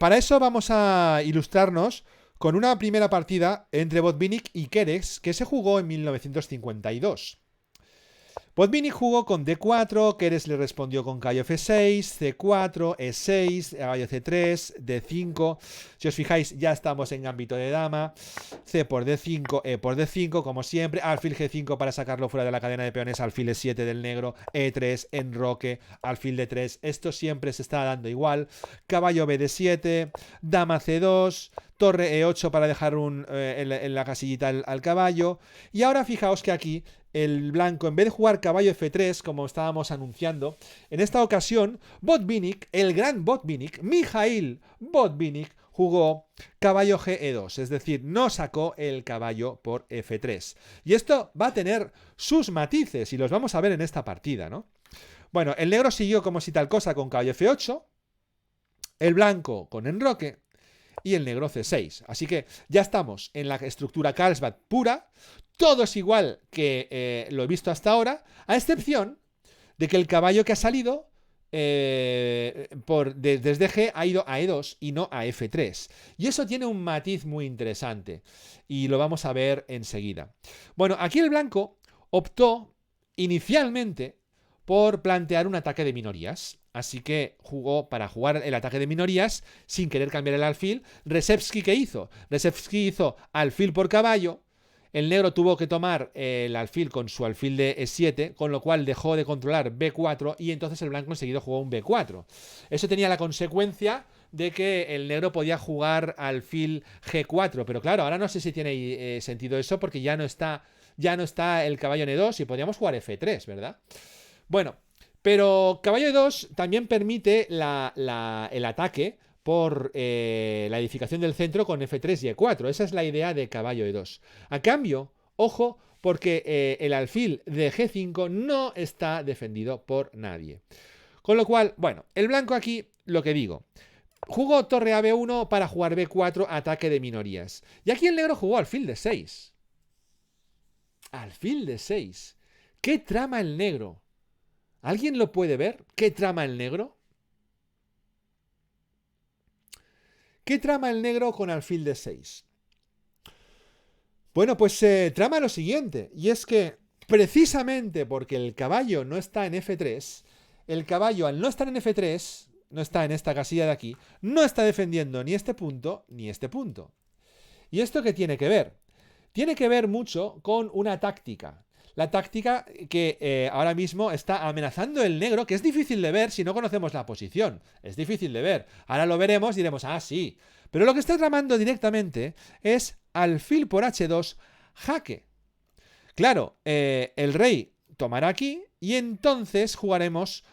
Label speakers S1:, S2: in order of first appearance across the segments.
S1: para eso vamos a ilustrarnos con una primera partida entre Botvinnik y Keres que se jugó en 1952. Botvinnik jugó con D4, Keres le respondió con caballo F6, C4, E6, caballo C3, D5. Si os fijáis, ya estamos en ámbito de dama. C por D5, E por D5, como siempre. Alfil G5 para sacarlo fuera de la cadena de peones. Alfil E7 del negro. E3, enroque, alfil D3. Esto siempre se está dando igual. Caballo B D7, dama C2, torre E8 para dejar en la casillita al caballo. Y ahora fijaos que aquí el blanco, en vez de jugar caballo F3, como estábamos anunciando, en esta ocasión, Botvinnik, el gran Botvinnik, Mikhail Botvinnik, jugó caballo G2, es decir, no sacó el caballo por F3. Y esto va a tener sus matices, y los vamos a ver en esta partida, ¿no? Bueno, el negro siguió como si tal cosa con caballo F8, el blanco con enroque, y el negro C6. Así que ya estamos en la estructura Carlsbad pura. Todo es igual que lo he visto hasta ahora, a excepción de que el caballo que ha salido desde G ha ido a E2 y no a F3. Y eso tiene un matiz muy interesante. Y lo vamos a ver enseguida. Bueno, aquí el blanco optó inicialmente por plantear un ataque de minorías. Así que jugó para jugar el ataque de minorías sin querer cambiar el alfil. Rzepski, ¿qué hizo? Rzepski hizo alfil por caballo. El negro tuvo que tomar el alfil con su alfil de E7, con lo cual dejó de controlar B4 y entonces el blanco enseguida jugó un B4. Eso tenía la consecuencia de que el negro podía jugar alfil G4, pero claro, ahora no sé si tiene sentido eso porque ya no está el caballo en E2 y podríamos jugar F3, ¿verdad? Bueno, pero caballo E2 también permite el ataque por la edificación del centro con F3 y E4. Esa es la idea de caballo E2. A cambio, ojo, porque el alfil de G5 no está defendido por nadie. Con lo cual, bueno, el blanco aquí, lo que digo, jugó torre a B1 para jugar B4, ataque de minorías. Y aquí el negro jugó alfil de 6. Alfil de 6. ¿Qué trama el negro? ¿Alguien lo puede ver? ¿Qué trama el negro? ¿Qué trama el negro con alfil de 6? Bueno, pues trama lo siguiente, y es que precisamente porque el caballo no está en F3, el caballo al no estar en F3, no está en esta casilla de aquí, no está defendiendo ni este punto ni este punto. ¿Y esto qué tiene que ver? Tiene que ver mucho con una táctica. La táctica que ahora mismo está amenazando el negro, que es difícil de ver si no conocemos la posición. Es difícil de ver. Ahora lo veremos y diremos, ah, sí. Pero lo que está tramando directamente es alfil por H2, jaque. Claro, el rey tomará aquí y entonces jugaremos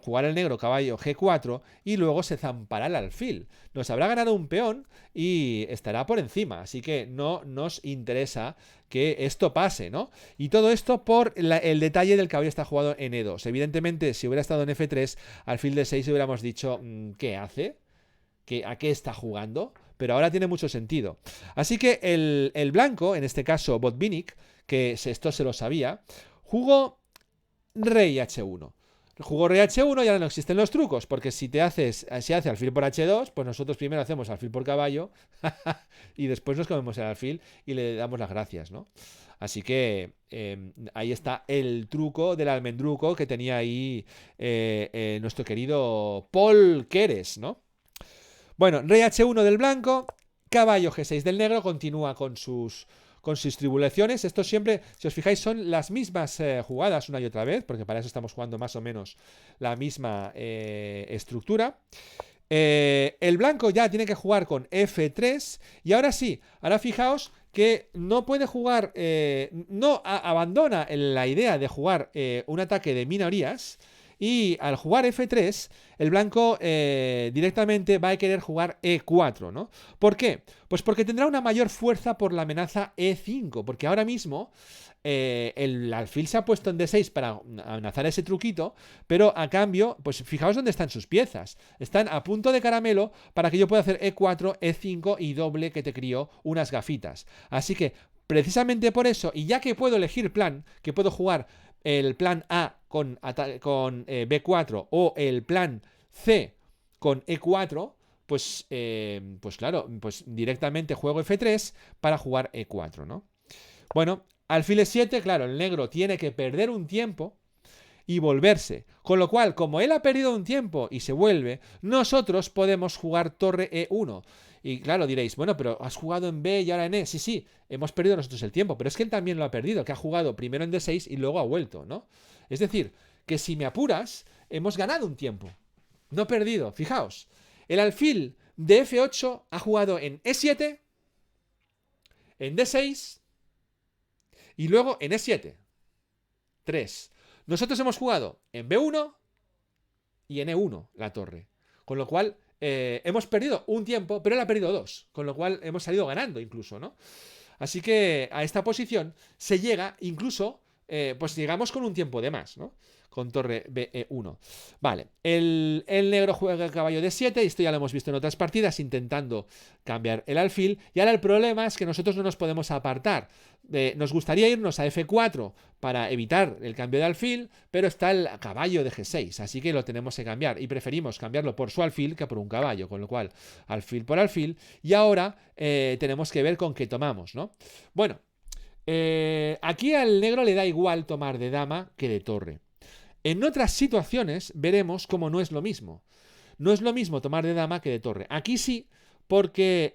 S1: jugar el negro caballo G4 y luego se zampará el alfil. Nos habrá ganado un peón y estará por encima, así que no nos interesa que esto pase, ¿no? Y todo esto por el detalle del caballo está jugado en E2. Evidentemente, si hubiera estado en F3, alfil de 6 hubiéramos dicho, ¿qué hace? ¿A qué está jugando? Pero ahora tiene mucho sentido. Así que el blanco, en este caso Botvinnik, que esto se lo sabía, jugó rey H1. Jugó rey H1 y ahora no existen los trucos, porque si hace alfil por H2, pues nosotros primero hacemos alfil por caballo y después nos comemos el alfil y le damos las gracias, ¿no? Así que ahí está el truco del almendruco que tenía ahí nuestro querido Paul Keres, ¿no? Bueno, rey H1 del blanco, caballo G6 del negro, continúa con sus tribulaciones. Esto siempre, si os fijáis, son las mismas jugadas una y otra vez, porque para eso estamos jugando más o menos la misma estructura. El blanco ya tiene que jugar con F3 y ahora sí, ahora fijaos que no puede jugar, abandona la idea de jugar un ataque de minorías. Y al jugar F3, el blanco directamente va a querer jugar E4, ¿no? ¿Por qué? Pues porque tendrá una mayor fuerza por la amenaza E5, porque ahora mismo el alfil se ha puesto en D6 para amenazar ese truquito, pero a cambio, pues fijaos dónde están sus piezas. Están a punto de caramelo para que yo pueda hacer E4, E5 y doble que te crío unas gafitas. Así que, precisamente por eso, y ya que puedo elegir plan, que puedo jugar el plan A con B4 o el plan C con E4, pues claro, pues directamente juego F3 para jugar E4, ¿no? Bueno, alfil E7, claro, el negro tiene que perder un tiempo y volverse. Con lo cual, como él ha perdido un tiempo y se vuelve, nosotros podemos jugar torre E1. Y claro, diréis, bueno, pero has jugado en B y ahora en E. Sí, sí, hemos perdido nosotros el tiempo, pero es que él también lo ha perdido, que ha jugado primero en D6 y luego ha vuelto, ¿no? Es decir, que si me apuras, hemos ganado un tiempo. No perdido, fijaos. El alfil de F8 ha jugado en E7, en D6 y luego en E7. 3. Nosotros hemos jugado en B1 y en E1 la torre. Con lo cual hemos perdido un tiempo, pero él ha perdido 2. Con lo cual hemos salido ganando incluso, ¿no? Así que a esta posición se llega incluso, pues llegamos con un tiempo de más, ¿no? Con torre BE1. Vale, el negro juega caballo D7, y esto ya lo hemos visto en otras partidas, intentando cambiar el alfil. Y ahora el problema es que nosotros no nos podemos apartar. Nos gustaría irnos a F4 para evitar el cambio de alfil, pero está el caballo de G6, así que lo tenemos que cambiar. Y preferimos cambiarlo por su alfil que por un caballo, con lo cual alfil por alfil. Y ahora tenemos que ver con qué tomamos, ¿no? Bueno, aquí al negro le da igual tomar de dama que de torre. En otras situaciones veremos cómo no es lo mismo. No es lo mismo tomar de dama que de torre. Aquí sí, porque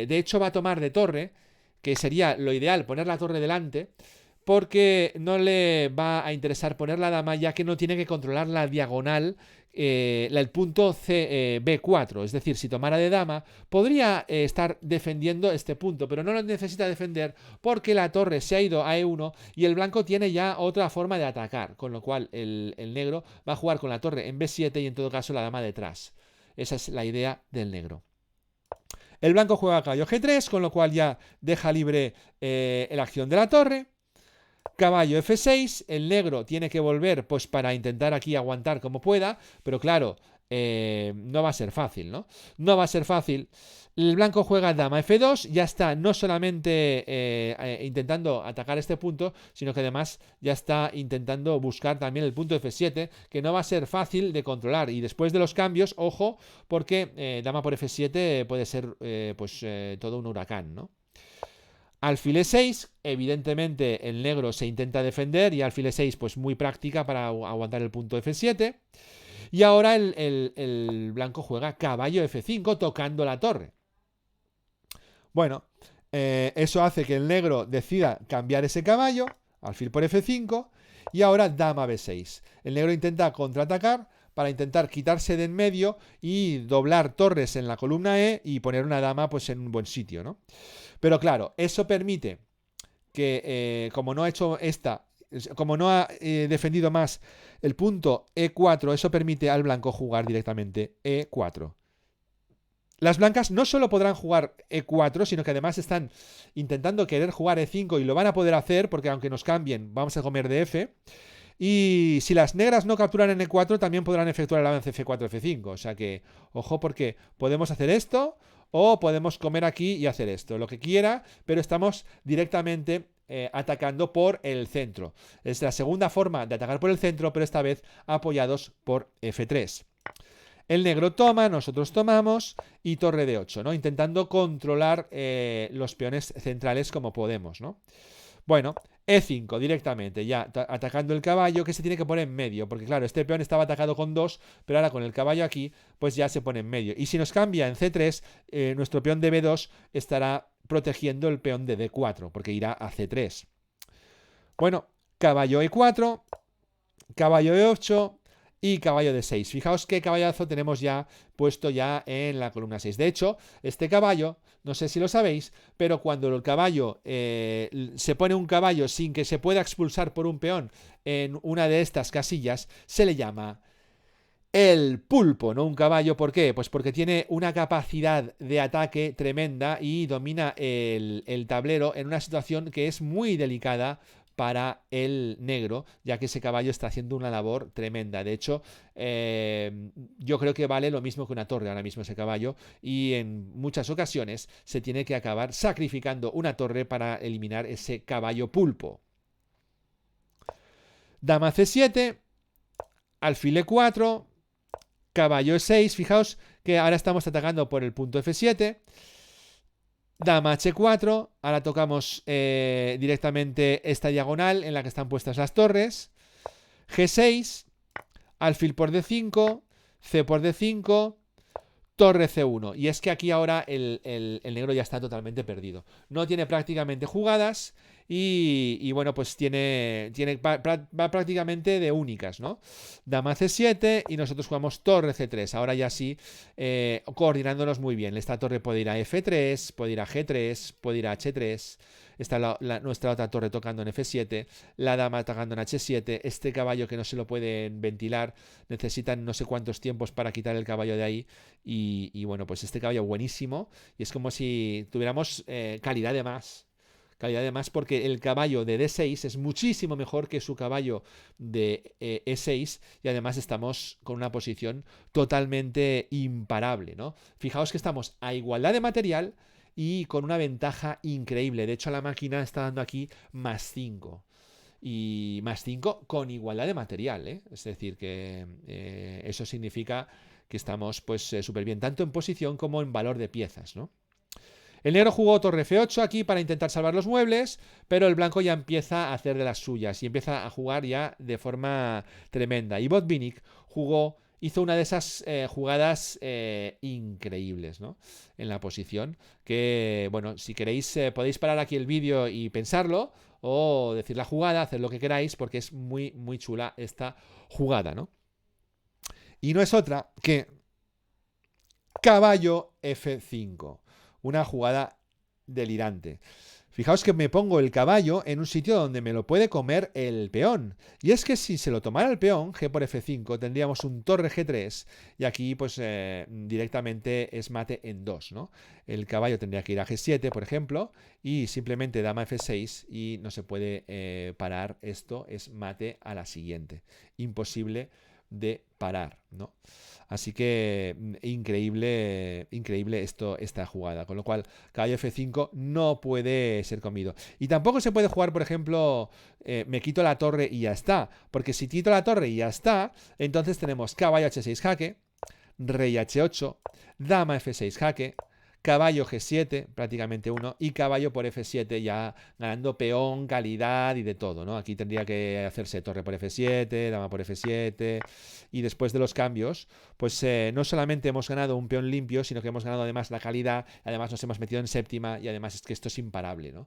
S1: de hecho va a tomar de torre, que sería lo ideal poner la torre delante, porque no le va a interesar poner la dama, ya que no tiene que controlar la diagonal, el punto B4. Es decir, si tomara de dama, podría estar defendiendo este punto, pero no lo necesita defender porque la torre se ha ido a E1 y el blanco tiene ya otra forma de atacar, con lo cual el negro va a jugar con la torre en B7 y en todo caso la dama detrás. Esa es la idea del negro. El blanco juega caballo G3, con lo cual ya deja libre la acción de la torre. Caballo F6, el negro tiene que volver pues para intentar aquí aguantar como pueda, pero claro, no va a ser fácil, ¿no? No va a ser fácil. El blanco juega dama F2, ya está no solamente intentando atacar este punto, sino que además ya está intentando buscar también el punto F7, que no va a ser fácil de controlar. Y después de los cambios, ojo, porque dama por F7 puede ser todo un huracán, ¿no? Alfil E6, evidentemente el negro se intenta defender y alfil E6 pues muy práctica para aguantar el punto F7. Y ahora el blanco juega caballo F5 tocando la torre. Bueno, eso hace que el negro decida cambiar ese caballo, alfil por F5, y ahora dama B6. El negro intenta contraatacar para intentar quitarse de en medio y doblar torres en la columna E y poner una dama pues en un buen sitio, ¿no? Pero claro, eso permite que, como no ha hecho como no ha defendido más el punto E4, eso permite al blanco jugar directamente E4. Las blancas no solo podrán jugar E4, sino que además están intentando querer jugar E5 y lo van a poder hacer porque aunque nos cambien, vamos a comer de F. Y si las negras no capturan en E4, también podrán efectuar el avance F4, F5. O sea que, ojo, porque podemos hacer esto o podemos comer aquí y hacer esto. Lo que quiera, pero estamos directamente atacando por el centro. Es la segunda forma de atacar por el centro, pero esta vez apoyados por F3. El negro toma, nosotros tomamos y torre de 8, ¿no? Intentando controlar los peones centrales como podemos, ¿no? Bueno, E5 directamente, ya atacando el caballo que se tiene que poner en medio, porque claro, este peón estaba atacado con 2, pero ahora con el caballo aquí, pues ya se pone en medio. Y si nos cambia en C3, nuestro peón de B2 estará protegiendo el peón de D4, porque irá a C3. Bueno, caballo E4, caballo E8 y caballo D6. Fijaos qué caballazo tenemos ya puesto ya en la columna 6. De hecho, este caballo, no sé si lo sabéis, pero cuando el caballo se pone un caballo sin que se pueda expulsar por un peón en una de estas casillas, se le llama el pulpo, ¿no? Un caballo, ¿por qué? Pues porque tiene una capacidad de ataque tremenda y domina el tablero en una situación que es muy delicada para el negro, ya que ese caballo está haciendo una labor tremenda. De hecho, yo creo que vale lo mismo que una torre ahora mismo ese caballo, y en muchas ocasiones se tiene que acabar sacrificando una torre para eliminar ese caballo pulpo. Dama C7, alfil E4, caballo E6, fijaos que ahora estamos atacando por el punto F7, dama H4, ahora tocamos directamente esta diagonal en la que están puestas las torres, G6, alfil por D5, C por D5, torre C1. Y es que aquí ahora el negro ya está totalmente perdido. No tiene prácticamente jugadas y bueno, pues va prácticamente de únicas, ¿no? Dama C7 y nosotros jugamos torre C3. Ahora ya sí, coordinándonos muy bien. Esta torre puede ir a F3, puede ir a G3, puede ir a H3. Está nuestra otra torre tocando en F7, la dama atacando en H7, este caballo que no se lo pueden ventilar, necesitan no sé cuántos tiempos para quitar el caballo de ahí y bueno, pues este caballo buenísimo y es como si tuviéramos calidad de más. Calidad de más porque el caballo de D6 es muchísimo mejor que su caballo de E6 y además estamos con una posición totalmente imparable, ¿no? Fijaos que estamos a igualdad de material y con una ventaja increíble. De hecho, la máquina está dando aquí más 5. Y más 5 con igualdad de material, ¿eh? Es decir, que eso significa que estamos pues súper bien, tanto en posición como en valor de piezas, ¿no? El negro jugó torre F8 aquí para intentar salvar los muebles, pero el blanco ya empieza a hacer de las suyas y empieza a jugar ya de forma tremenda. Y Botvinnik hizo una de esas jugadas increíbles, ¿no? En la posición, que, bueno, si queréis podéis parar aquí el vídeo y pensarlo, o decir la jugada, hacer lo que queráis, porque es muy, muy chula esta jugada, ¿no? Y no es otra que caballo F5, una jugada delirante. Fijaos que me pongo el caballo en un sitio donde me lo puede comer el peón. Y es que si se lo tomara el peón, G por F5, tendríamos un torre G3 y aquí pues directamente es mate en 2, ¿no? El caballo tendría que ir a G7, por ejemplo, y simplemente dama F6 y no se puede parar. Esto es mate a la siguiente. Imposible de parar, ¿no? Así que increíble, increíble esta jugada. Con lo cual, caballo F5 no puede ser comido. Y tampoco se puede jugar, por ejemplo, me quito la torre y ya está. Porque si quito la torre y ya está, entonces tenemos caballo H6 jaque, rey H8, dama F6 jaque, caballo G7, prácticamente 1, y caballo por F7 ya ganando peón, calidad y de todo, ¿no? Aquí tendría que hacerse torre por F7, dama por F7, y después de los cambios, pues no solamente hemos ganado un peón limpio, sino que hemos ganado además la calidad, además nos hemos metido en séptima, y además es que esto es imparable, ¿no?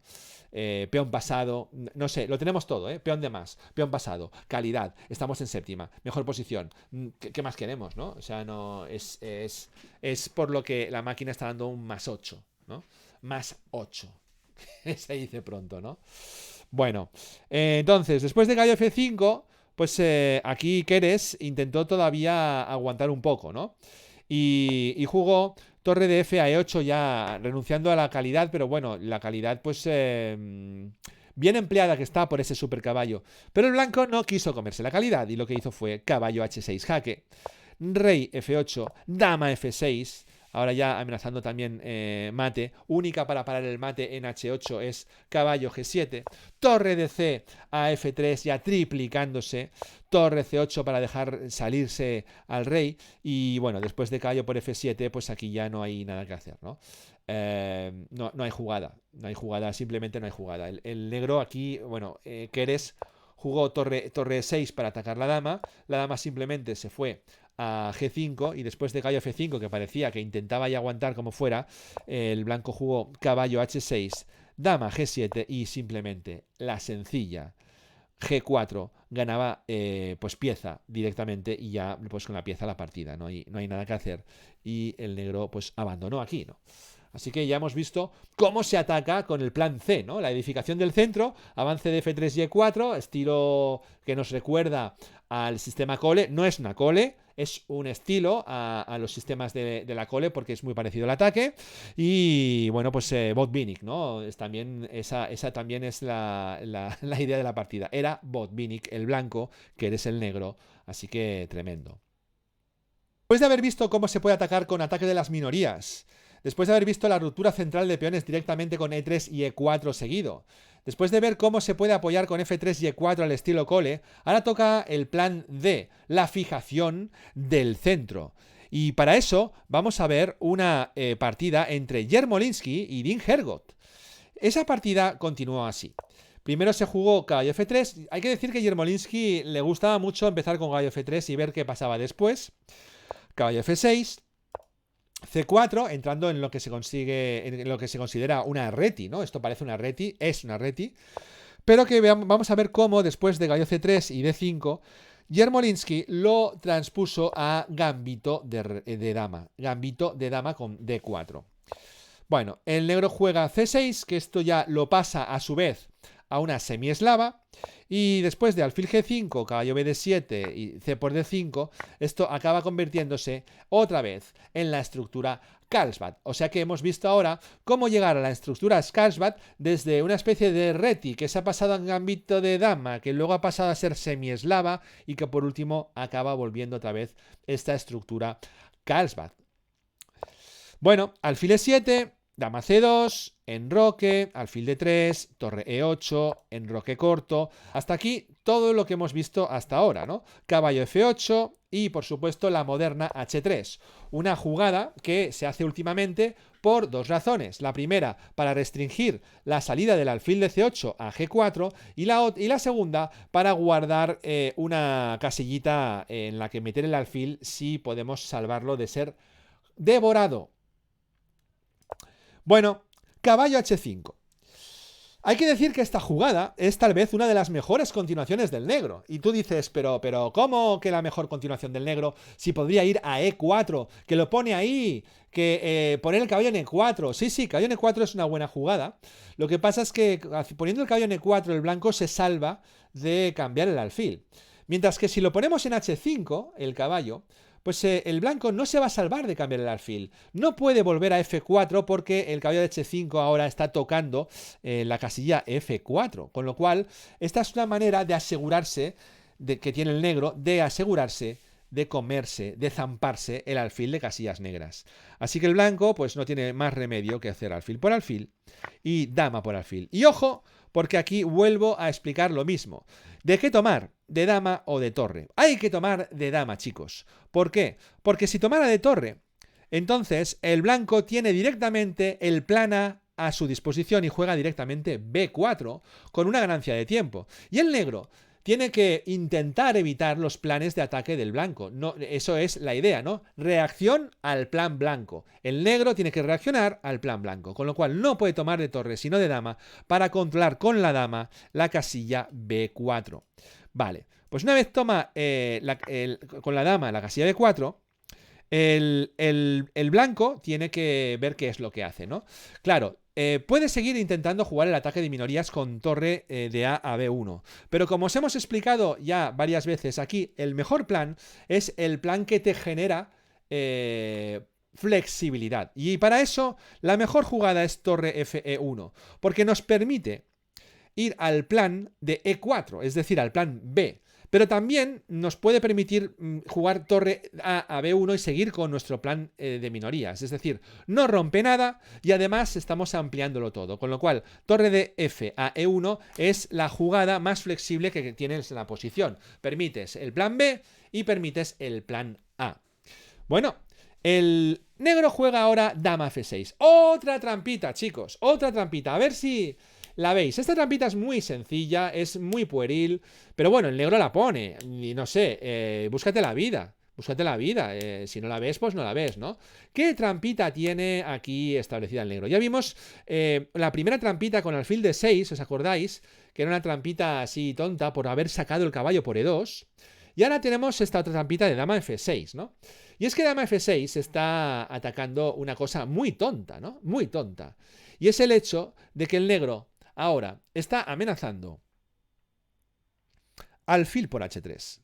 S1: Peón pasado, no sé, lo tenemos todo, ¿eh? Peón de más, peón pasado, calidad, estamos en séptima, mejor posición, ¿qué más queremos, no? O sea, no, es por lo que la máquina está dando un más 8, ¿no? Más 8. Se dice pronto, ¿no? Bueno, entonces, después de caballo F5, pues aquí Keres intentó todavía aguantar un poco, ¿no? Y jugó torre de F a E8 ya renunciando a la calidad, pero bueno, la calidad pues bien empleada que está por ese super caballo. Pero el blanco no quiso comerse la calidad y lo que hizo fue caballo H6 jaque, rey F8, dama F6, ahora ya amenazando también mate, única para parar el mate en H8 es caballo G7, torre de C a F3 ya triplicándose, torre C8 para dejar salirse al rey y bueno, después de caballo por F7 pues aquí ya no hay nada que hacer, ¿no? No hay jugada, simplemente no hay jugada. El negro aquí, bueno, Keres jugó torre 6 para atacar la dama simplemente se fue a G5 y después de caballo F5 que parecía que intentaba ya aguantar como fuera, el blanco jugó caballo H6, dama G7 y simplemente la sencilla G4 ganaba pues pieza directamente y ya pues con la pieza la partida, no hay nada que hacer y el negro pues abandonó aquí, ¿no? Así que ya hemos visto cómo se ataca con el plan C, ¿no? La edificación del centro, avance de F3 y E4, estilo que nos recuerda al sistema Cole. No es una Cole, es un estilo a los sistemas de la Cole porque es muy parecido al ataque. Y bueno, pues Botvinnik, ¿no? Esa también es la idea de la partida. Era Botvinnik, el blanco, que eres el negro. Así que tremendo. Después de haber visto cómo se puede atacar con ataque de las minorías, después de haber visto la ruptura central de peones directamente con E3 y E4 seguido. Después de ver cómo se puede apoyar con F3 y E4 al estilo Cole, ahora toca el plan D, la fijación del centro. Y para eso vamos a ver una partida entre Yermolinsky y Dean Hergot. Esa partida continuó así. Primero se jugó caballo F3. Hay que decir que Yermolinsky le gustaba mucho empezar con caballo F3 y ver qué pasaba después. Caballo F6. C4, entrando en lo que se considera una reti, ¿no? Esto parece una reti, es una reti. Pero que vamos a ver cómo después de caballo C3 y D5, Yermolinsky lo transpuso a gambito de dama. Gambito de dama con D4. Bueno, el negro juega C6, que esto ya lo pasa a su vez a una semieslava. Y después de alfil G5, caballo BD7 y C por D5, esto acaba convirtiéndose otra vez en la estructura Carlsbad. O sea que hemos visto ahora cómo llegar a la estructura Carlsbad desde una especie de reti que se ha pasado a gambito de dama, que luego ha pasado a ser semieslava y que por último acaba volviendo otra vez esta estructura Carlsbad. Bueno, alfil E7, dama C2, enroque, alfil D3, torre E8, enroque corto. Hasta aquí todo lo que hemos visto hasta ahora, ¿no? Caballo F8 y, por supuesto, la moderna H3. Una jugada que se hace últimamente por dos razones. La primera, para restringir la salida del alfil de C8 a G4 y la segunda, para guardar una casillita en la que meter el alfil si podemos salvarlo de ser devorado. Bueno, caballo H5. Hay que decir que esta jugada es tal vez una de las mejores continuaciones del negro. Y tú dices, pero ¿cómo que la mejor continuación del negro si podría ir a E4? Que lo pone ahí, que poner el caballo en E4. Sí, caballo en E4 es una buena jugada. Lo que pasa es que poniendo el caballo en E4 el blanco se salva de cambiar el alfil. Mientras que si lo ponemos en H5, el caballo, pues el blanco no se va a salvar de cambiar el alfil. No puede volver a F4 porque el caballo de H5 ahora está tocando la casilla F4. Con lo cual, esta es una manera de asegurarse, que tiene el negro, de asegurarse de comerse, de zamparse el alfil de casillas negras. Así que el blanco pues no tiene más remedio que hacer alfil por alfil y dama por alfil. Y ojo, porque aquí vuelvo a explicar lo mismo. ¿De qué tomar? ¿De dama o de torre? Hay que tomar de dama, chicos. ¿Por qué? Porque si tomara de torre, entonces el blanco tiene directamente el plan a su disposición y juega directamente B4 con una ganancia de tiempo. Y el negro tiene que intentar evitar los planes de ataque del blanco. No, eso es la idea, ¿no? Reacción al plan blanco. El negro tiene que reaccionar al plan blanco, con lo cual no puede tomar de torre, sino de dama, para controlar con la dama la casilla B4. Vale, pues una vez toma con la dama la casilla B4, el blanco tiene que ver qué es lo que hace, ¿no? Claro, puede seguir intentando jugar el ataque de minorías con torre de A a B1. Pero como os hemos explicado ya varias veces aquí, el mejor plan es el plan que te genera flexibilidad. Y para eso, la mejor jugada es torre FE1, porque nos permite ir al plan de E4, es decir, al plan B. Pero también nos puede permitir jugar torre A B1 y seguir con nuestro plan de minorías. Es decir, no rompe nada y además estamos ampliándolo todo. Con lo cual, torre de F a E1 es la jugada más flexible que tienes en la posición. Permites el plan B y permites el plan A. Bueno, el negro juega ahora dama F6. Otra trampita, chicos. Otra trampita. A ver si la veis. Esta trampita es muy sencilla, es muy pueril, pero bueno, el negro la pone. Y no sé, búscate la vida. Búscate la vida. Si no la ves, pues no la ves, ¿no? ¿Qué trampita tiene aquí establecida el negro? Ya vimos la primera trampita con alfil de 6, ¿os acordáis? Que era una trampita así tonta por haber sacado el caballo por E2. Y ahora tenemos esta otra trampita de dama F6, ¿no? Y es que dama F6 está atacando una cosa muy tonta, ¿no? Muy tonta. Y es el hecho de que el negro ahora está amenazando alfil por H3.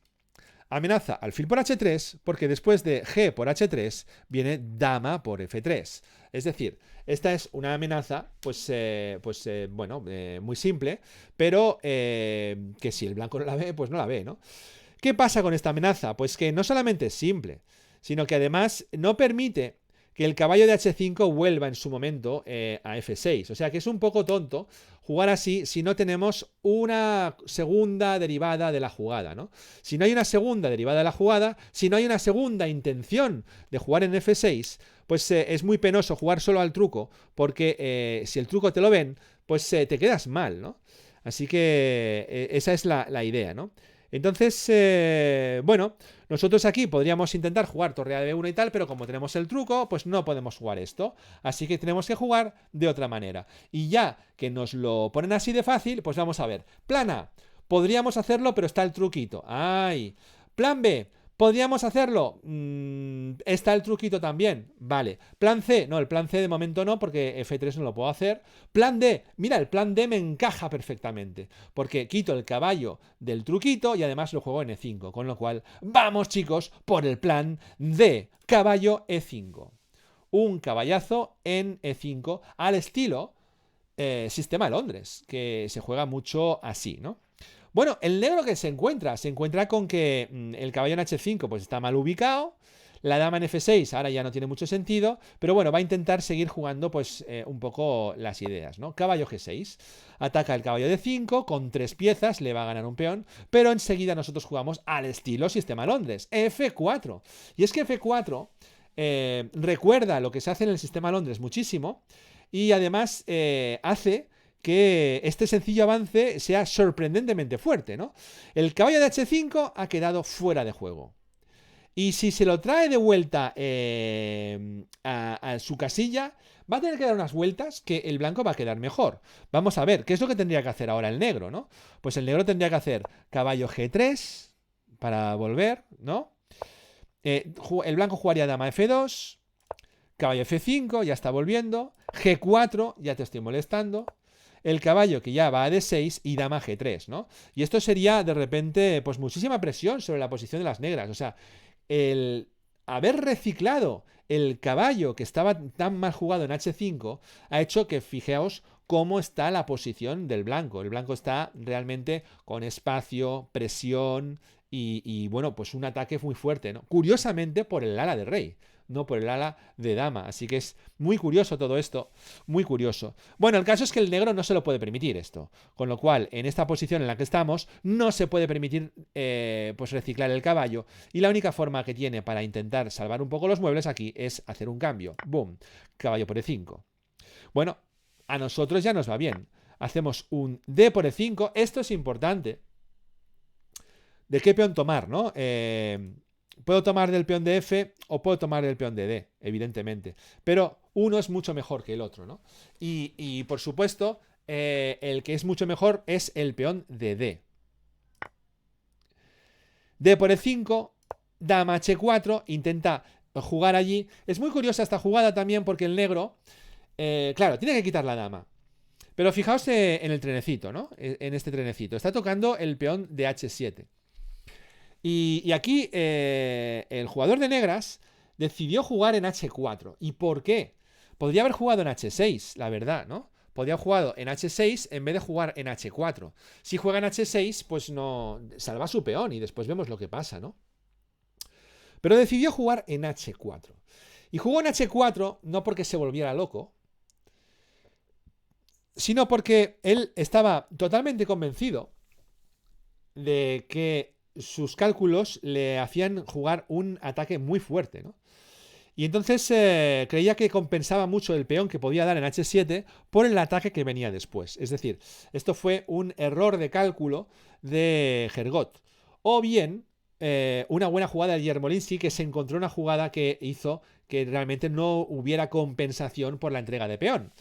S1: Amenaza alfil por H3 porque después de G por H3 viene dama por F3. Es decir, esta es una amenaza, muy simple, pero que si el blanco no la ve, pues no la ve, ¿no? ¿Qué pasa con esta amenaza? Pues que no solamente es simple, sino que además no permite que el caballo de H5 vuelva en su momento a F6. O sea que es un poco tonto jugar así si no tenemos una segunda derivada de la jugada, ¿no? Si no hay una segunda derivada de la jugada, si no hay una segunda intención de jugar en F6, pues es muy penoso jugar solo al truco, porque si el truco te lo ven, pues te quedas mal, ¿no? Así que esa es la idea, ¿no? Entonces, bueno, nosotros aquí podríamos intentar jugar torre a B1 y tal, pero como tenemos el truco, pues no podemos jugar esto. Así que tenemos que jugar de otra manera. Y ya que nos lo ponen así de fácil, pues vamos a ver. Plan A, podríamos hacerlo, pero está el truquito. ¡Ay! Plan B, ¿podríamos hacerlo? Está el truquito también. Vale. Plan C. No, el plan C de momento no, porque F3 no lo puedo hacer. Plan D. Mira, el plan D me encaja perfectamente, porque quito el caballo del truquito y además lo juego en E5. Con lo cual, vamos chicos, por el plan D. Caballo E5. Un caballazo en E5 al estilo Sistema Londres, que se juega mucho así, ¿no? Bueno, el negro que se encuentra con que el caballo en H5 pues está mal ubicado, la dama en F6 ahora ya no tiene mucho sentido, pero bueno, va a intentar seguir jugando pues un poco las ideas, ¿no? Caballo G6, ataca el caballo de 5, con 3 piezas le va a ganar un peón, pero enseguida nosotros jugamos al estilo Sistema Londres, F4. Y es que F4 recuerda lo que se hace en el Sistema Londres muchísimo, y además hace que este sencillo avance sea sorprendentemente fuerte, ¿no? El caballo de H5 ha quedado fuera de juego. Y si se lo trae de vuelta a su casilla, va a tener que dar unas vueltas que el blanco va a quedar mejor. Vamos a ver, ¿qué es lo que tendría que hacer ahora el negro, ¿no? Pues el negro tendría que hacer caballo G3 para volver, ¿no? El blanco jugaría dama F2, caballo F5, ya está volviendo, G4, ya te estoy molestando, el caballo que ya va a D6 y dama G3, ¿no? Y esto sería de repente pues muchísima presión sobre la posición de las negras. O sea, el haber reciclado el caballo que estaba tan mal jugado en H5 ha hecho que fijaos cómo está la posición del blanco. El blanco está realmente con espacio, presión y bueno, pues un ataque muy fuerte, ¿no? Curiosamente por el ala de rey, no por el ala de dama. Así que es muy curioso todo esto, muy curioso. Bueno, el caso es que el negro no se lo puede permitir esto, con lo cual en esta posición en la que estamos no se puede permitir pues reciclar el caballo, y la única forma que tiene para intentar salvar un poco los muebles aquí es hacer un cambio. Boom, caballo por E5. Bueno, a nosotros ya nos va bien. Hacemos un D por E5, esto es importante. ¿De qué peón tomar, no? Puedo tomar del peón de F o puedo tomar del peón de D, evidentemente. Pero uno es mucho mejor que el otro, ¿no? Y por supuesto, el que es mucho mejor es el peón de D. D por E5, dama H4, intenta jugar allí. Es muy curiosa esta jugada también porque el negro, claro, tiene que quitar la dama. Pero fijaos en el trenecito, ¿no? En este trenecito. Está tocando el peón de H7. Y aquí el jugador de negras decidió jugar en H4. ¿Y por qué? Podría haber jugado en H6, la verdad, ¿no? Podría haber jugado en H6 en vez de jugar en H4. Si juega en H6, pues no salva su peón y después vemos lo que pasa, ¿no? Pero decidió jugar en H4. Y jugó en H4 no porque se volviera loco, sino porque él estaba totalmente convencido de que sus cálculos le hacían jugar un ataque muy fuerte, ¿no? Y entonces creía que compensaba mucho el peón que podía dar en H7 por el ataque que venía después. Es decir, esto fue un error de cálculo de Hergot. O bien, una buena jugada de Yermolinsky, que se encontró una jugada que hizo que realmente no hubiera compensación por la entrega de peón.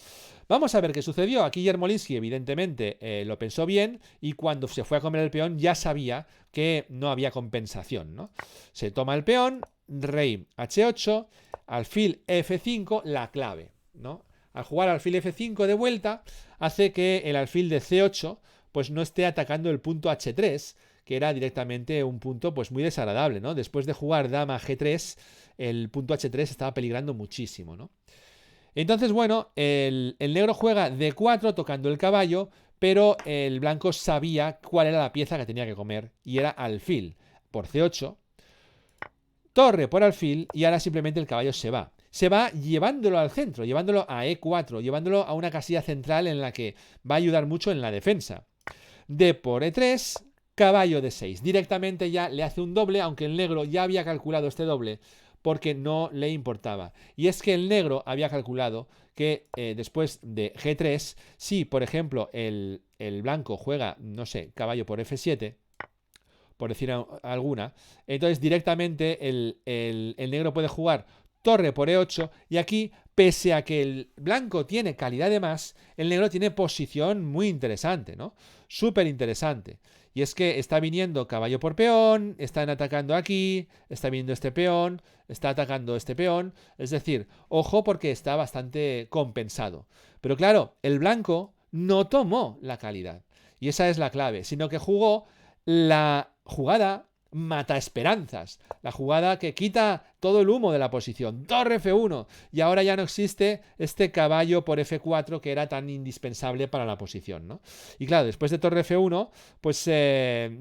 S1: Vamos a ver qué sucedió. Aquí Yermolinsky evidentemente lo pensó bien y cuando se fue a comer el peón ya sabía que no había compensación, ¿no? Se toma el peón, rey H8, alfil F5, la clave, ¿no? Al jugar alfil F5 de vuelta hace que el alfil de C8 pues no esté atacando el punto H3, que era directamente un punto pues muy desagradable, ¿no? Después de jugar dama G3, el punto H3 estaba peligrando muchísimo, ¿no? Entonces, bueno, el negro juega D4 tocando el caballo, pero el blanco sabía cuál era la pieza que tenía que comer, y era alfil por C8, torre por alfil, y ahora simplemente el caballo se va. se va llevándolo al centro, llevándolo a E4, llevándolo a una casilla central en la que va a ayudar mucho en la defensa. D por E3, caballo D6. Directamente ya le hace un doble, aunque el negro ya había calculado este doble porque no le importaba. Y es que el negro había calculado que después de G3, si por ejemplo el blanco juega, no sé, caballo por F7, por decir alguna, entonces directamente el negro puede jugar torre por E8 y aquí, pese a que el blanco tiene calidad de más, el negro tiene posición muy interesante, ¿no? Súper interesante. Y es que está viniendo caballo por peón, están atacando aquí, está viniendo este peón, está atacando este peón. Es decir, ojo porque está bastante compensado. Pero claro, el blanco no tomó la calidad. Y esa es la clave, sino que jugó la jugada mata esperanzas, la jugada que quita todo el humo de la posición, torre F1, y ahora ya no existe este caballo por F4 que era tan indispensable para la posición, ¿no? Y claro, después de torre F1, pues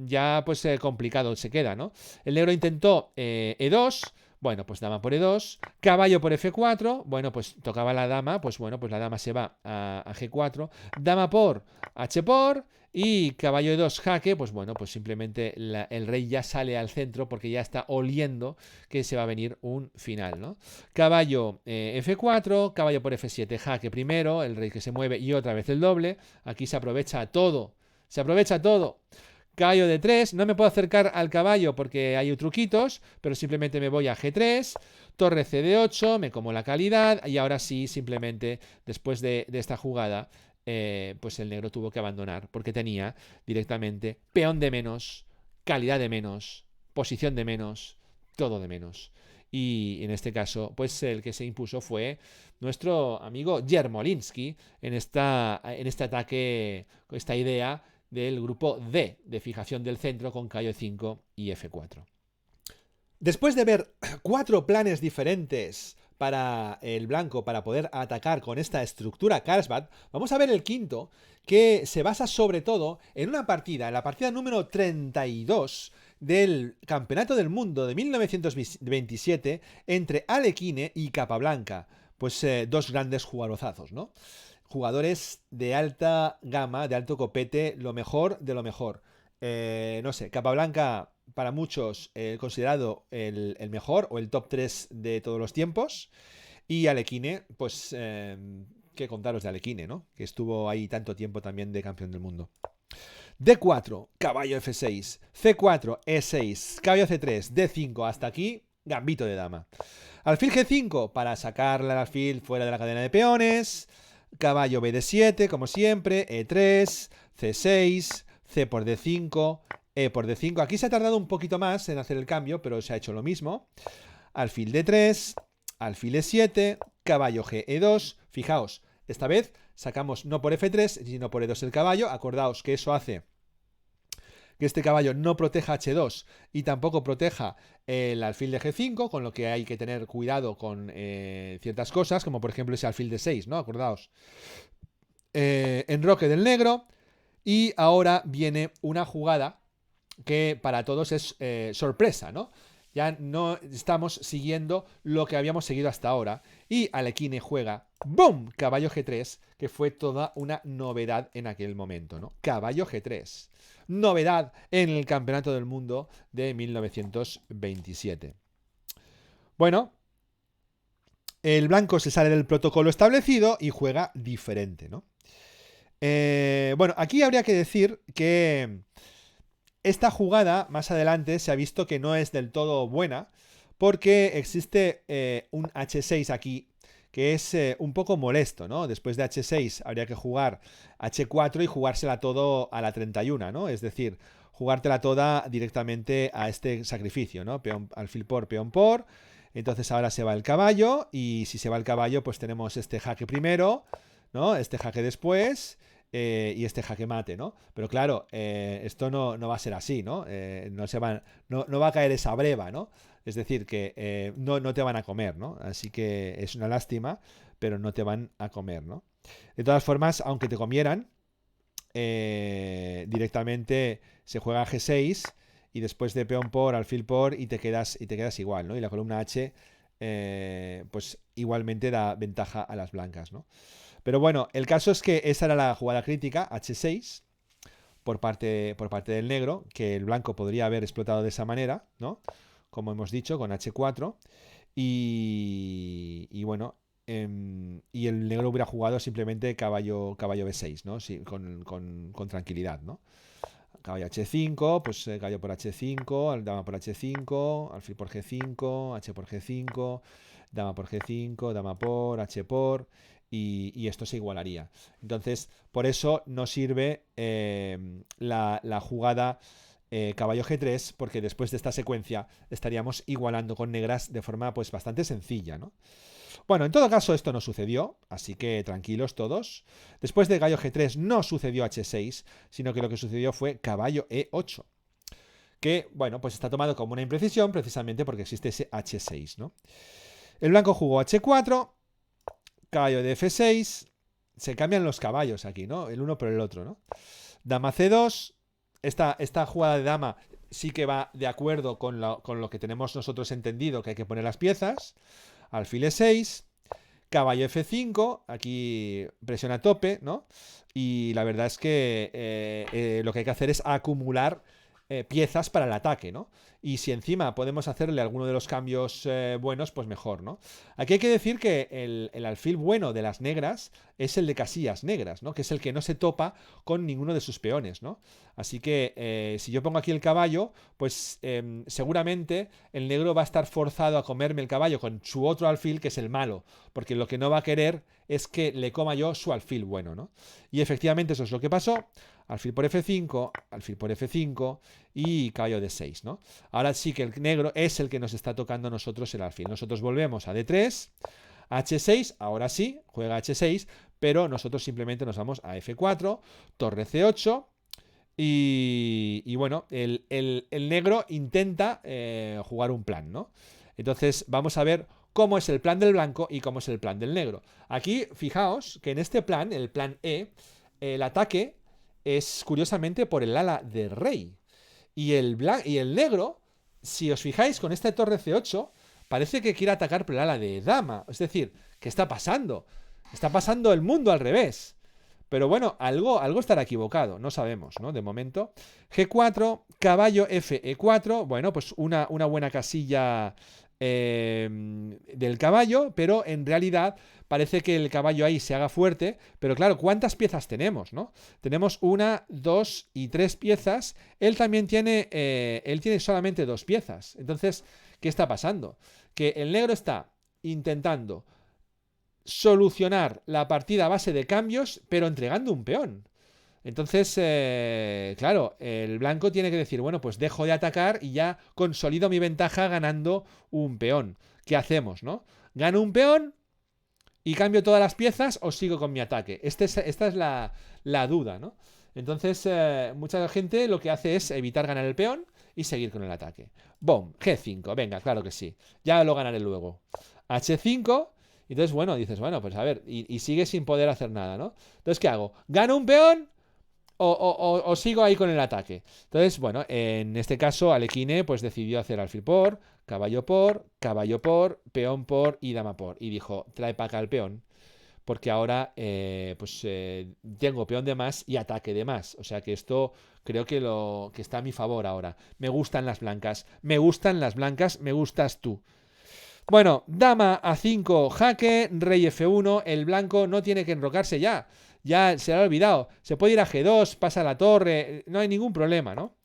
S1: ya pues complicado se queda, ¿no? El negro intentó E2, bueno, pues dama por E2, caballo por F4, bueno, pues tocaba la dama, pues bueno, pues la dama se va a G4, dama por H por, y caballo E2 jaque, pues bueno, pues simplemente el rey ya sale al centro porque ya está oliendo que se va a venir un final, ¿no? Caballo F4, caballo por F7, jaque primero, el rey que se mueve y otra vez el doble, aquí se aprovecha todo, se aprovecha todo. Caballo de 3, no me puedo acercar al caballo porque hay truquitos, pero simplemente me voy a G3, torre C de 8, me como la calidad y ahora sí, simplemente después de esta jugada, pues el negro tuvo que abandonar porque tenía directamente peón de menos, calidad de menos, posición de menos, todo de menos. Y en este caso, pues el que se impuso fue nuestro amigo Yermolinsky en este ataque, esta idea del grupo D de fijación del centro con caballo 5 y F4. Después de ver 4 planes diferentes para el blanco para poder atacar con esta estructura Carlsbad, vamos a ver el quinto, que se basa sobre todo en una partida, en la partida número 32 del Campeonato del Mundo de 1927 entre Alekhine y Capablanca. Pues dos grandes jugadorazos, ¿no? Jugadores de alta gama, de alto copete, lo mejor de lo mejor. No sé, Capablanca para muchos considerado el mejor o el top 3 de todos los tiempos. Y Alekhine, pues, qué contaros de Alekhine, ¿no? Que estuvo ahí tanto tiempo también de campeón del mundo. D4, caballo F6, C4, E6, caballo C3, D5, hasta aquí, gambito de dama. Alfil G5, para sacar al alfil fuera de la cadena de peones. Caballo B de 7, como siempre, E3, C6, C por D5, E por D5. Aquí se ha tardado un poquito más en hacer el cambio, pero se ha hecho lo mismo. Alfil D3, alfil E7, caballo G E2. Fijaos, esta vez sacamos no por F3, sino por E2 el caballo. Acordaos que eso hace que este caballo no proteja H2 y tampoco proteja el alfil de G5, con lo que hay que tener cuidado con ciertas cosas, como por ejemplo ese alfil de 6, ¿no? Acordaos. Enroque del negro. Y ahora viene una jugada que para todos es sorpresa, ¿no? Ya no estamos siguiendo lo que habíamos seguido hasta ahora. Y Alekhine juega, ¡boom! Caballo G3, que fue toda una novedad en aquel momento, ¿no? Caballo G3. Novedad en el Campeonato del Mundo de 1927. Bueno, el blanco se sale del protocolo establecido y juega diferente, ¿no? Bueno, aquí habría que decir que esta jugada, más adelante, se ha visto que no es del todo buena, porque existe un H6 aquí, que es un poco molesto, ¿no? Después de H6 habría que jugar H4 y jugársela todo a la 31, ¿no? Es decir, jugártela toda directamente a este sacrificio, ¿no? Peón, alfil por, peón por. Entonces ahora se va el caballo, y si se va el caballo, pues tenemos este jaque primero, ¿no? Este jaque después. Y este jaque mate, ¿no? Pero claro, esto no va a ser así, ¿no? No va a caer esa breva, ¿no? Es decir, que no te van a comer, ¿no? Así que es una lástima, pero no te van a comer, ¿no? De todas formas, aunque te comieran, directamente se juega G6 y después de peón por, alfil por, y te quedas igual, ¿no? Y la columna H pues igualmente da ventaja a las blancas, ¿no? Pero bueno, el caso es que esa era la jugada crítica, H6, por parte del negro, que el blanco podría haber explotado de esa manera, ¿no? Como hemos dicho, con H4. Y bueno, y el negro hubiera jugado simplemente caballo B6, ¿no? Sí, con tranquilidad, ¿no? Caballo H5, pues caballo por H5, dama por H5, alfil por G5, H por G5, dama por G5, dama por, H por, y esto se igualaría. Entonces, por eso no sirve la jugada caballo G3, porque después de esta secuencia estaríamos igualando con negras de forma pues bastante sencilla, ¿no? Bueno, en todo caso esto no sucedió, así que tranquilos todos. Después de gallo G3 no sucedió H6, sino que lo que sucedió fue caballo E8, que, bueno, pues está tomado como una imprecisión precisamente porque existe ese H6, ¿no? El blanco jugó H4, caballo de F6, se cambian los caballos aquí, ¿no? El uno por el otro, ¿no? Dama C2, esta jugada de dama sí que va de acuerdo con lo que tenemos nosotros entendido, que hay que poner las piezas. Alfil E6, caballo F5, aquí presión a tope, ¿no? Y la verdad es que lo que hay que hacer es acumular piezas para el ataque, ¿no? Y si encima podemos hacerle alguno de los cambios buenos, pues mejor, ¿no? Aquí hay que decir que el alfil bueno de las negras es el de casillas negras, ¿no? Que es el que no se topa con ninguno de sus peones, ¿no? Así que si yo pongo aquí el caballo, pues seguramente el negro va a estar forzado a comerme el caballo con su otro alfil, que es el malo, porque lo que no va a querer es que le coma yo su alfil bueno, ¿no? Y efectivamente eso es lo que pasó. Alfil por F5, alfil por F5 y caballo D6, ¿no? Ahora sí que el negro es el que nos está tocando a nosotros el alfil. Nosotros volvemos a D3, H6, ahora sí, juega H6, pero nosotros simplemente nos vamos a F4, torre C8 y bueno, el negro intenta jugar un plan, ¿no? Entonces vamos a ver cómo es el plan del blanco y cómo es el plan del negro. Aquí, fijaos que en este plan, el plan E, el ataque es curiosamente por el ala de rey. Y el negro, si os fijáis con esta torre C8, parece que quiere atacar por el ala de dama. Es decir, ¿qué está pasando? Está pasando el mundo al revés. Pero bueno, algo estará equivocado, no sabemos, ¿no? De momento. G4, caballo F, E4. Bueno, pues una buena casilla del caballo, pero en realidad parece que el caballo ahí se haga fuerte, pero claro, ¿cuántas piezas tenemos, no? Tenemos 1, 2 y 3 piezas. Él también tiene, solamente 2 piezas. Entonces, ¿qué está pasando? Que el negro está intentando solucionar la partida a base de cambios, pero entregando un peón. Entonces, claro, el blanco tiene que decir, bueno, pues dejo de atacar y ya consolido mi ventaja ganando un peón. ¿Qué hacemos, no? ¿Gano un peón y cambio todas las piezas o sigo con mi ataque? Esta es la duda, ¿no? Entonces, mucha gente lo que hace es evitar ganar el peón y seguir con el ataque. ¡Bom! G5, venga, claro que sí. Ya lo ganaré luego. H5... Entonces, bueno, dices, bueno, pues a ver, y sigue sin poder hacer nada, ¿no? Entonces, ¿qué hago? ¿Gano un peón o sigo ahí con el ataque? Entonces, bueno, en este caso, Alekhine pues decidió hacer alfil por, caballo por, peón por y dama por. Y dijo, trae para acá el peón, porque ahora tengo peón de más y ataque de más. O sea que esto creo que está a mi favor ahora. Me gustan las blancas, me gustas tú. Bueno, dama A5, jaque, rey F1, el blanco no tiene que enrocarse ya se le ha olvidado, se puede ir a G2, pasa a la torre, no hay ningún problema, ¿no?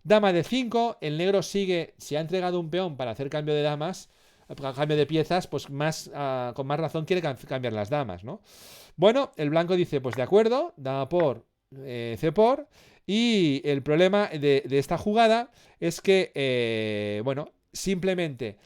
S1: Dama D5, el negro sigue, si ha entregado un peón para hacer cambio de damas, cambio de piezas, pues con más razón quiere cambiar las damas, ¿no? Bueno, el blanco dice, pues de acuerdo, dama por, C por, y el problema de esta jugada es que, simplemente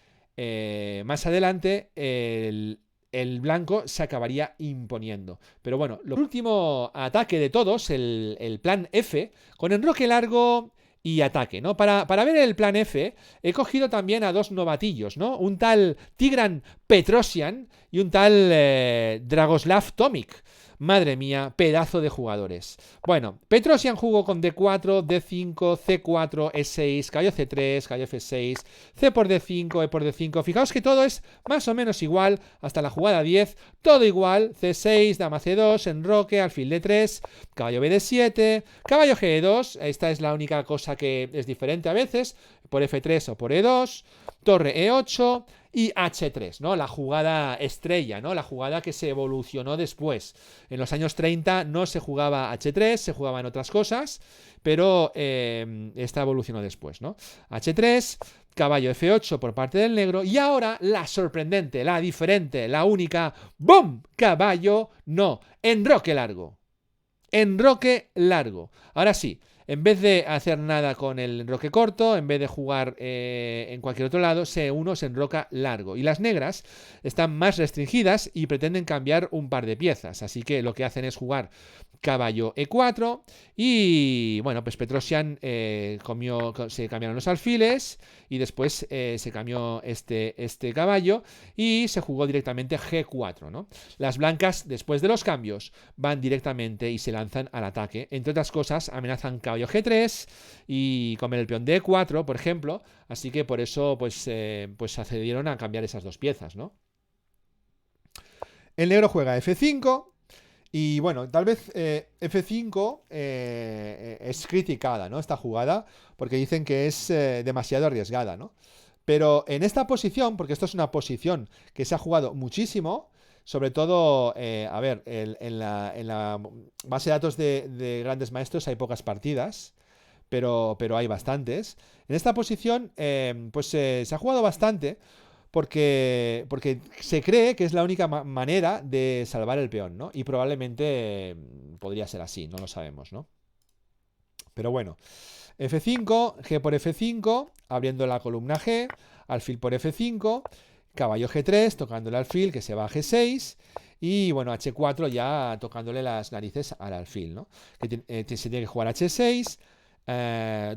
S1: más adelante el blanco se acabaría imponiendo. Pero bueno, el último ataque de todos, el plan F, con enroque largo y ataque, ¿no? Para ver el plan F, he cogido también a 2 novatillos, ¿no? Un tal Tigran Petrosian y un tal Dragoslav Tomic. Madre mía, pedazo de jugadores. Bueno, Petrosian jugó con D4, D5, C4, E6, caballo C3, caballo F6, C por D5, E por D5. Fijaos que todo es más o menos igual hasta la jugada 10. Todo igual, C6, dama C2, enroque, alfil D3, caballo BD7, caballo G2. Esta es la única cosa que es diferente a veces, por F3 o por E2, torre E8 y H3, ¿no? La jugada estrella, ¿no? La jugada que se evolucionó después. En los años 30 no se jugaba H3, se jugaban otras cosas, pero esta evolucionó después, ¿no? H3, caballo F8 por parte del negro, y ahora la sorprendente, la diferente, la única, ¡bum! Caballo, no, enroque largo. Enroque largo. Ahora sí, en vez de hacer nada con el enroque corto, en vez de jugar en cualquier otro lado, C1 se enroca largo. Y las negras están más restringidas y pretenden cambiar un par de piezas. Así que lo que hacen es jugar caballo E4 y, bueno, pues Petrosian se cambiaron los alfiles y después se cambió este caballo y se jugó directamente G4, ¿no? Las blancas, después de los cambios, van directamente y se lanzan al ataque. Entre otras cosas, amenazan caballo G3 y comer el peón D4, por ejemplo. Así que por eso pues accedieron a cambiar esas dos piezas, ¿no? El negro juega F5. Y bueno, tal vez F5 es criticada, ¿no? Esta jugada, porque dicen que es demasiado arriesgada, ¿no? Pero en esta posición, porque esto es una posición que se ha jugado muchísimo, sobre todo, a ver, en la base de datos de grandes maestros hay pocas partidas, pero hay bastantes. En esta posición, se ha jugado bastante, porque se cree que es la única manera de salvar el peón, ¿no? Y probablemente podría ser así, no lo sabemos, ¿no? Pero bueno, F5, G por F5, abriendo la columna G, alfil por F5, caballo G3, tocando el alfil, que se va a G6, y bueno, H4 ya tocándole las narices al alfil, ¿no? Que se tiene que jugar H6,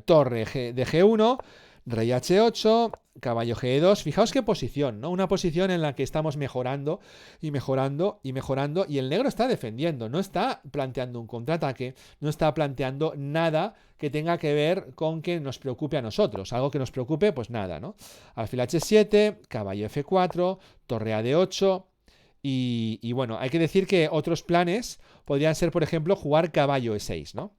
S1: torre de G1, rey H8, caballo G2. Fijaos qué posición, ¿no? Una posición en la que estamos mejorando y mejorando y mejorando, y el negro está defendiendo, no está planteando un contraataque, no está planteando nada que tenga que ver con que nos preocupe a nosotros. Algo que nos preocupe, pues nada, ¿no? Alfil H7, caballo F4, torre a D8. Y bueno, hay que decir que otros planes podrían ser, por ejemplo, jugar caballo E6, ¿no?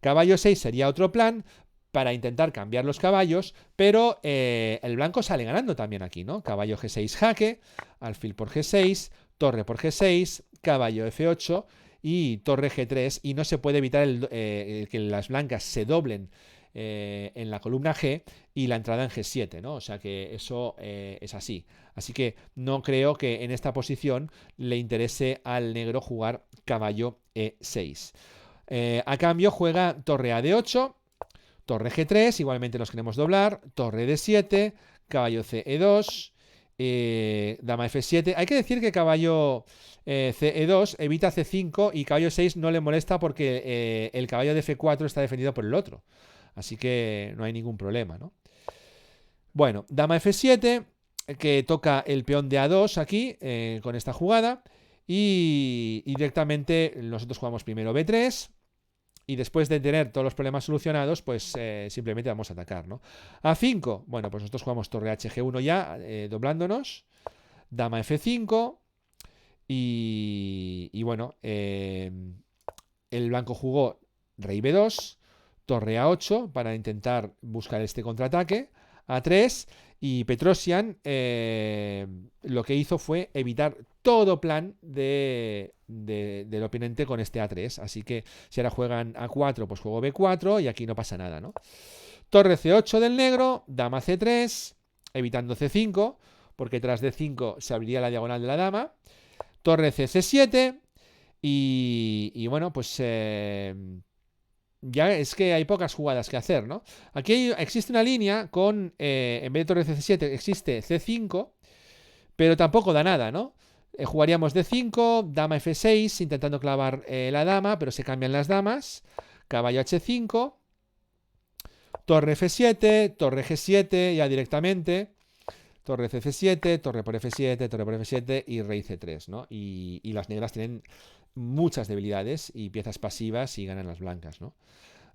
S1: Caballo 6 sería otro plan para intentar cambiar los caballos, pero el blanco sale ganando también aquí, ¿no? Caballo G6 jaque, alfil por G6, torre por G6, caballo F8 y torre G3, y no se puede evitar que las blancas se doblen en la columna G y la entrada en G7, ¿no? O sea que eso es así. Así que no creo que en esta posición le interese al negro jugar caballo E6. A cambio juega torre a D8, torre G3, igualmente nos queremos doblar, torre D7, caballo CE2, dama F7. Hay que decir que caballo CE2 evita C5 y caballo 6 no le molesta porque el caballo de F4 está defendido por el otro. Así que no hay ningún problema, ¿no? Bueno, dama F7, que toca el peón de A2 aquí con esta jugada. Y directamente nosotros jugamos primero B3. Y después de tener todos los problemas solucionados, pues simplemente vamos a atacar, ¿no? A5, bueno, pues nosotros jugamos torre HG1 ya, doblándonos. Dama F5. Y bueno, el blanco jugó rey B2, torre A8 para intentar buscar este contraataque. A3. Y Petrosian lo que hizo fue evitar todo plan del oponente con este A3. Así que si ahora juegan A4, pues juego B4 y aquí no pasa nada, ¿no? Torre C8 del negro, dama C3, evitando C5, porque tras D5 se abriría la diagonal de la dama. Torre C7 y bueno, pues ya es que hay pocas jugadas que hacer, ¿no? Aquí existe una línea con, en vez de torre C7, existe C5, pero tampoco da nada, ¿no? Jugaríamos D5, dama F6, intentando clavar la dama, pero se cambian las damas. Caballo H5, torre F7, torre G7, ya directamente. torre C7, torre por F7, torre por F7 y rey C3, ¿no? Y las negras tienen muchas debilidades y piezas pasivas y ganan las blancas, ¿no?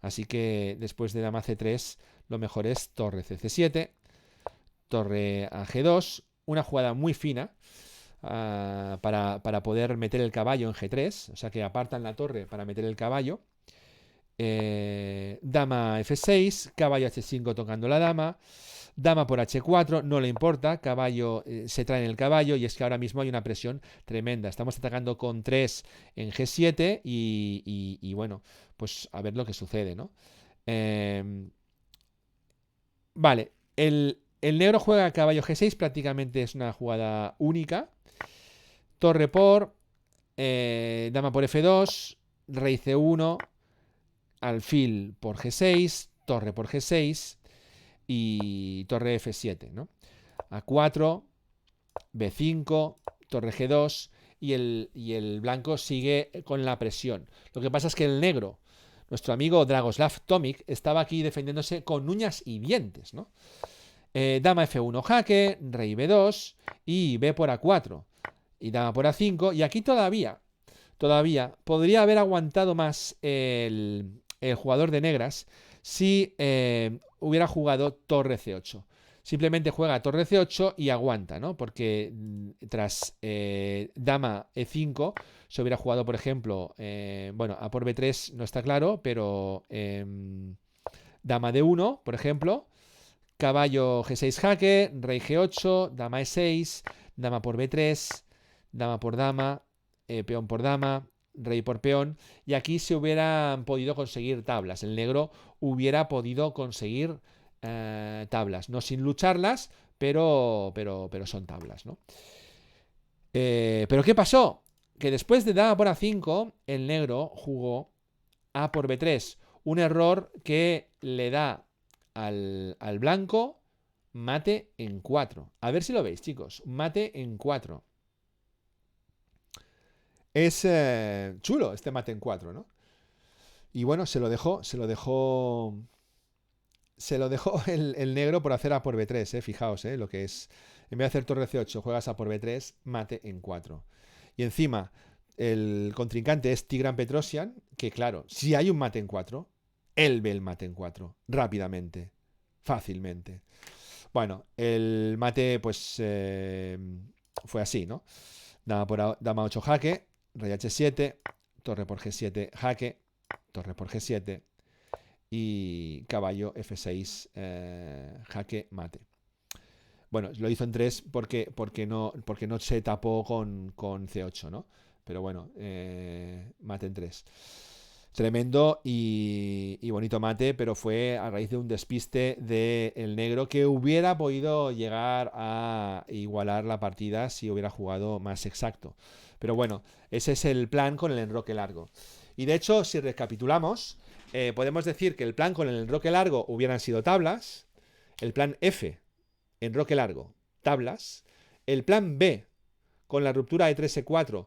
S1: Así que después de dama C3, lo mejor es torre C7, torre a G2, una jugada muy fina para poder meter el caballo en G3, o sea que apartan la torre para meter el caballo. Dama F6, caballo H5 tocando la dama, dama por H4, no le importa, caballo se trae en el caballo y es que ahora mismo hay una presión tremenda. Estamos atacando con 3 en G7 y bueno, pues a ver lo que sucede, ¿no? Vale, el negro juega caballo G6, prácticamente es una jugada única. Torre por, dama por F2, rey C1, alfil por G6, torre por G6 y torre F7, ¿no? A4, B5, torre G2 y el blanco sigue con la presión. Lo que pasa es que el negro, nuestro amigo Dragoslav Tomic, estaba aquí defendiéndose con uñas y dientes, ¿no? Dama F1 jaque, rey B2 y B por A4 y dama por A5 y aquí todavía podría haber aguantado más el jugador de negras si hubiera jugado torre C8. Simplemente juega torre C8 y aguanta, ¿no? Porque tras dama E5 se hubiera jugado, por ejemplo, bueno, a por B3 no está claro, pero dama D1, por ejemplo, caballo G6 jaque, rey G8, dama E6, dama por B3, dama por dama, peón por dama, rey por peón, y aquí se hubieran podido conseguir tablas. El negro hubiera podido conseguir tablas, no sin lucharlas, pero son tablas, ¿no? Pero ¿qué pasó? Que después de dama por A5, el negro jugó A por B3, un error que le da al blanco mate en 4. A ver si lo veis, chicos, mate en 4. Es chulo este mate en 4, ¿no? Y bueno, se lo dejó el negro por hacer A por B3, fijaos, lo que es. En vez de hacer torre C8, juegas A por B3, mate en 4. Y encima, el contrincante es Tigran Petrosian, que claro, si hay un mate en 4, él ve el mate en 4, rápidamente, fácilmente. Bueno, el mate pues fue así, ¿no? Dama 8 jaque, rey H7, torre por G7 jaque, torre por G7 y caballo F6 jaque mate. Bueno, lo hizo en 3 porque no se tapó con C8, ¿no? Pero bueno, mate en 3. Tremendo y bonito mate, pero fue a raíz de un despiste del negro que hubiera podido llegar a igualar la partida si hubiera jugado más exacto. Pero bueno, ese es el plan con el enroque largo. Y de hecho, si recapitulamos, podemos decir que el plan con el enroque largo hubieran sido tablas, el plan F, enroque largo, tablas, el plan B, con la ruptura de 3E4,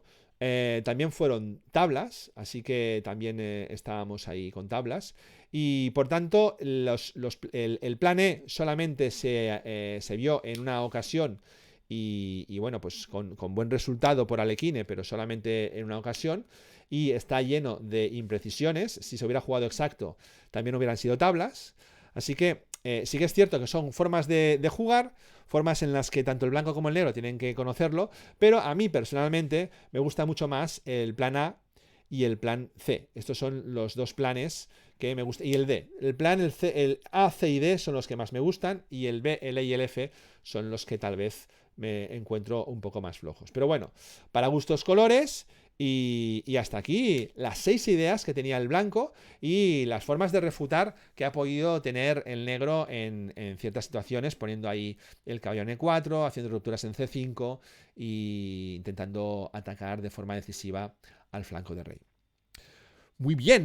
S1: también fueron tablas, así que también estábamos ahí con tablas. Y por tanto, el plan E solamente se vio en una ocasión y bueno, pues con buen resultado por Alekhine, pero solamente en una ocasión. Y está lleno de imprecisiones. Si se hubiera jugado exacto, también hubieran sido tablas. Así que sí que es cierto que son formas de jugar, formas en las que tanto el blanco como el negro tienen que conocerlo, pero a mí personalmente me gusta mucho más el plan A y el plan C. Estos son los dos planes que me gustan. Y el D. El A, C y D son los que más me gustan y el B, el E y el F son los que tal vez me encuentro un poco más flojos. Pero bueno, para gustos colores. Y hasta aquí las 6 ideas que tenía el blanco y las formas de refutar que ha podido tener el negro en ciertas situaciones, poniendo ahí el caballo en E4, haciendo rupturas en C5 e intentando atacar de forma decisiva al flanco de rey. Muy bien.